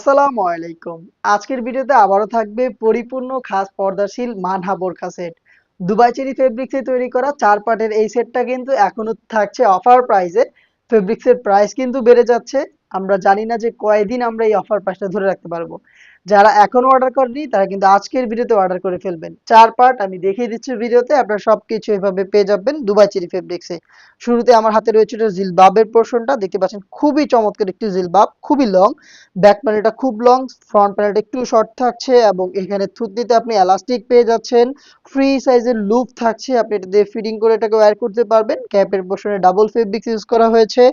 আসসালামু আলাইকুম। আজকের ভিডিওতে আবারও থাকবে পরিপূর্ণ খাস পর্দাশীল মানহা বোরখা সেট। দুবাই চেরি ফেব্রিক্সে তৈরি করা ৪ পার্টের এই সেটটা কিন্তু এখনো থাকছে অফার প্রাইসে। ফেব্রিক্সের প্রাইস কিন্তু বেড়ে যাচ্ছে। আমরা জানি না যে কয়দিন আমরা এই অফার প্রাইসটা ধরে রাখতে পারবো। যারা এখনো অর্ডার করেনি তারা কিন্তু আজকের ভিডিওতে অর্ডার করে ফেলবেন। ৪ পার্ট আমি দেখিয়ে দিচ্ছি ভিডিওতে। আপনারা সবকিছু এভাবে পেয়ে যাবেন দুবাই চেরি ফেব্রিক্সে। শুরুতে আমার হাতে রয়েছে এটা জিলবাবের পোরশনটা দেখতে পাচ্ছেন, খুবই চমৎকার একটি জিলবাব, খুবই লং। ব্যাক প্যানেলটা খুব লং, ফ্রন্ট প্যানেলটা একটু শর্ট থাকছে এবং এখানে থুতনিতে আপনি এলাস্টিক পেয়ে যাচ্ছেন। ফ্রি সাইজের লুপ থাকছে, আপনি এটা দিয়ে ফিটিং করে এটাকে ওয়্যার করতে পারবেন। ক্যাপের পোরশনে ডাবল ফেব্রিক্স ইউজ করা হয়েছে।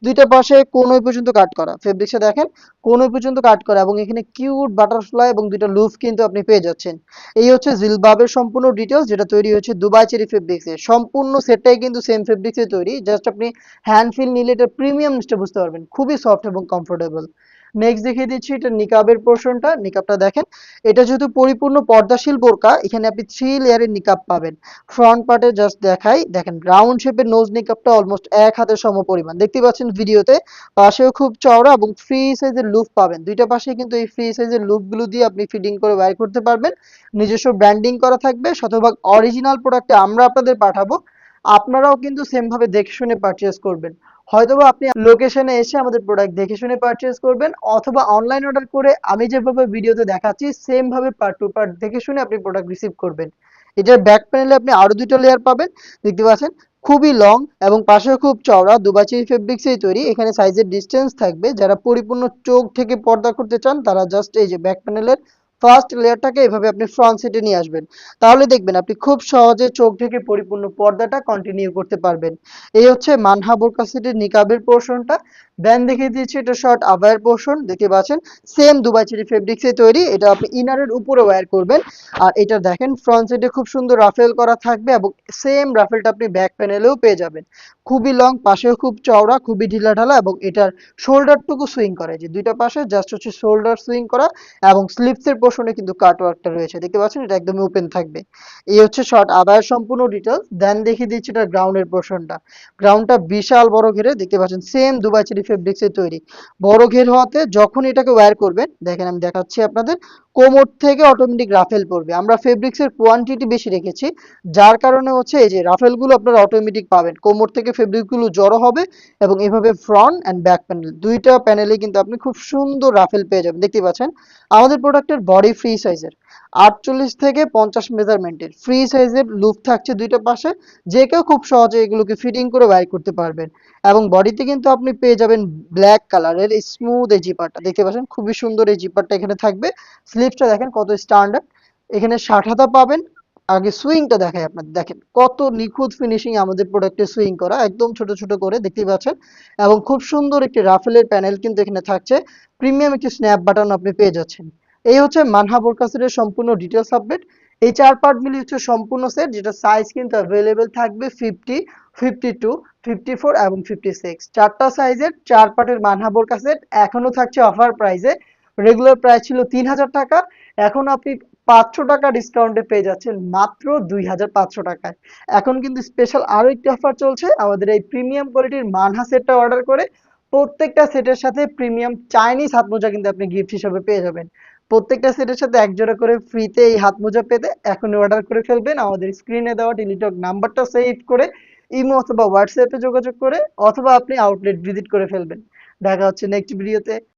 দুইটা পাশে কোণই পর্যন্ত কাট করা, ফেব্রিক্সে দেখেন কোণই পর্যন্ত কাট করা এবং এখানে কিউট বাটারফ্লাই এবং দুইটা লুপ কিন্তু আপনি পেয়ে যাচ্ছেন। এই হচ্ছে জিলবাবের সম্পূর্ণ ডিটেলস, যেটা তৈরি হয়েছে দুবাই চেরি ফেব্রিক্সে। সম্পূর্ণ সেটটাই কিন্তু সেম ফেব্রিক্সে তৈরি, জাস্ট আপনি হ্যান্ড ফিল নিলে এটা প্রিমিয়ামটা বুঝতে পারবেন, খুবই সফট এবং কমফোর্টেবল। নেক্সট দেখিয়ে দিচ্ছি এটা নিকাবের পোর্শনটা। নিকাবটা দেখেন, এটা যেহেতু পরিপূর্ণ পর্দাশীল বোরকা, এখানে আপনি 3 লেয়ারের নিকাব পাবেন। ফ্রন্ট পার্টে জাস্ট দেখাই, দেখেন রাউন্ড শেপের নোজ নিকাবটা অলমোস্ট এক হাতের সমপরিমাণ দেখতে পাচ্ছেন ভিডিওতে। পাশেও খুব চওড়া এবং ফ্রি সাইজের লুপ পাবেন। দুইটা পাশে কিন্তু এই ফ্রি সাইজের লুপগুলো দিয়ে আপনি ফিটিং করে ওয়্যার করতে পারবেন। নিজস্ব ব্র্যান্ডিং করা থাকবে, শতভাগ অরিজিনাল প্রোডাক্টে আমরা আপনাদের পাঠাবো। আপনারাও কিন্তু সেম ভাবে দেখে শুনে পারচেজ করবেন। হয়তোবা আপনি লোকেশনে এসে আমাদের প্রোডাক্ট দেখে শুনে পারচেজ করবেন, অথবা অনলাইন অর্ডার করে আমি যেভাবে ভিডিওতে দেখাচ্ছি সেম ভাবে পার্ট টু পার্ট দেখে শুনে আপনি প্রোডাক্ট রিসিভ করবেন। এটার ব্যাক প্যানেলে আপনি আরো দুটো লেয়ার পাবেন দেখতে পাচ্ছেন, খুবই লং এবং পাশেও খুব চওড়া। দুবাচি ফেব্রিক্সেই তৈরি। এখানে সাইজের ডিসটেন্স থাকবে, যারা পরিপূর্ণ চোখ থেকে পর্দা করতে চান তারা জাস্ট এই যে ব্যাক প্যানেলের ফার্স্ট লেয়ারটাকে এভাবে আপনি ফ্রন্ট সেটে নিয়ে আসবেন, তাহলে দেখবেন আপনি খুব সহজে চোখ থেকে পরিপূর্ণ পর্দাটা কন্টিনিউ করতে পারবেন। এই হচ্ছে মানহা বোরকা সেটের নিকাবের পোর্শনটা। দেন দেখিয়ে দিচ্ছি এটা শর্ট আবায়ের পোর্শন দেখতে পাচ্ছেন, সেম দুবাই চেরি ফেব্রিক্সে তৈরি। এটা আপনি ইনারের উপরে ওয়্যার করবেন। আর এটা দেখেন ফ্রন্ট সাইডে খুব সুন্দর রাফেল করা থাকবে এবং সেম রাফেলটা আপনি ব্যাক প্যানেলেও পেয়ে যাবেন। খুবই লং, পাশেও খুব চওড়া, খুবই ঢিলাঢালা এবং এটার শোল্ডারটুকু সুইং করে, যে দুইটা পাশে জাস্ট হচ্ছে শোল্ডার সুইং করা এবং স্লিপসের পোর্শনে কিন্তু কাট ওয়ার্কটা রয়েছে দেখতে পাচ্ছেন, এটা একদমই ওপেন থাকবে। এই হচ্ছে শর্ট আবায়ের সম্পূর্ণ ডিটেলস। দেন দেখিয়ে দিচ্ছি এটা গ্রাউন্ডের পোর্শনটা। গ্রাউন্ডটা বিশাল বড় ঘেরে দেখতে পাচ্ছেন, সেম দুবাই চেরি ফেব্রিক্সে তৈরি। বড় ঘের হওয়াতে যখন এটাকে ওয়্যার করবেন, দেখেন আমি দেখাচ্ছি আপনাদের, কোমর থেকে অটোমেটিক রাফেল পড়বে। আমরা ফেব্রিক্সের কোয়ান্টিটি বেশি রেখেছি, যার কারণে হচ্ছে এই যে রাফেলগুলো আপনারা অটোমেটিক পাবেন। কোমর থেকে ফেব্রিকগুলো জড়ো হবে এবং এভাবে ফ্রন্ট অ্যান্ড ব্যাক প্যানেল দুইটা প্যানেলে কিন্তু আপনি খুব সুন্দর রাফেল পেয়ে যাবেন দেখতে পাচ্ছেন। আমাদের প্রোডাক্টের বডি ফ্রি সাইজের 48 থেকে 50 মেজারমেন্টের ফ্রি সাইজের লুপ থাকছে দুইটা পাশে, যে কেউ খুব সহজে এগুলোকে ফিটিং করে ওয়্যার করতে পারবেন। এবং বডিতে কিন্তু আপনি পেয়ে যাবেন ব্ল্যাক কালারের স্মুথ এই জিপারটা দেখতে পাচ্ছেন, খুবই সুন্দর এই জিপারটা এখানে থাকবে। স্লিপসটা দেখেন কত স্ট্যান্ডার্ড, এখানে 60 হাতা পাবেন। আগে সুইংটা দেখাই আপনাদের, দেখেন কত নিখুঁত ফিনিশিং আমাদের প্রোডাক্টে সুইং করা, একদম ছোট ছোট করে দেখতে পাচ্ছেন। এবং খুব সুন্দর একটি রাফেলের প্যানেল কিন্তু এখানে থাকছে। প্রিমিয়াম একটি স্ন্যাপ বাটন আপনি পেয়ে যাচ্ছেন। এই হচ্ছে মানহা বোরকা সেটের সম্পূর্ণ ডিটেলস আপডেট। এই 4 পার্ট মিলিয়ে হচ্ছে সম্পূর্ণ সেট, যেটা সাইজ কিন্তু অ্যাভেলেবেল থাকবে 50, 52, 54 এবং 56। 4টা সাইজের 4 পার্টের মানহা বোরকা সেট এখনো থাকছে অফার প্রাইসে। রেগুলার প্রাইস ছিল 3000 টাকা, এখন আপনি 500 টাকা ডিসকাউন্টে পেয়ে যাচ্ছেন মাত্র 2500 টাকায়। এখন কিন্তু স্পেশাল আরো একটি অফার চলছে, আমাদের এই প্রিমিয়াম কোয়ালিটির মানহা সেটটা অর্ডার করে প্রত্যেকটা সেটের সাথে প্রিমিয়াম চাইনিজ হাত মোজা কিন্তু আপনি গিফট হিসেবে পেয়ে যাবেন। প্রত্যেকটা সেটের সাথে এক জোড়া করে ফ্রিতে এই হাত মোজা পেতে এখনই অর্ডার করে ফেলবেন। আমাদের স্ক্রিনে দেওয়া টেলিটক নাম্বারটা সেভ করে ইমো অথবা হোয়াটসঅ্যাপে যোগাযোগ করে, অথবা আপনি আউটলেট ভিজিট করে ফেলবেন। দেখা হচ্ছে নেক্সট ভিডিওতে।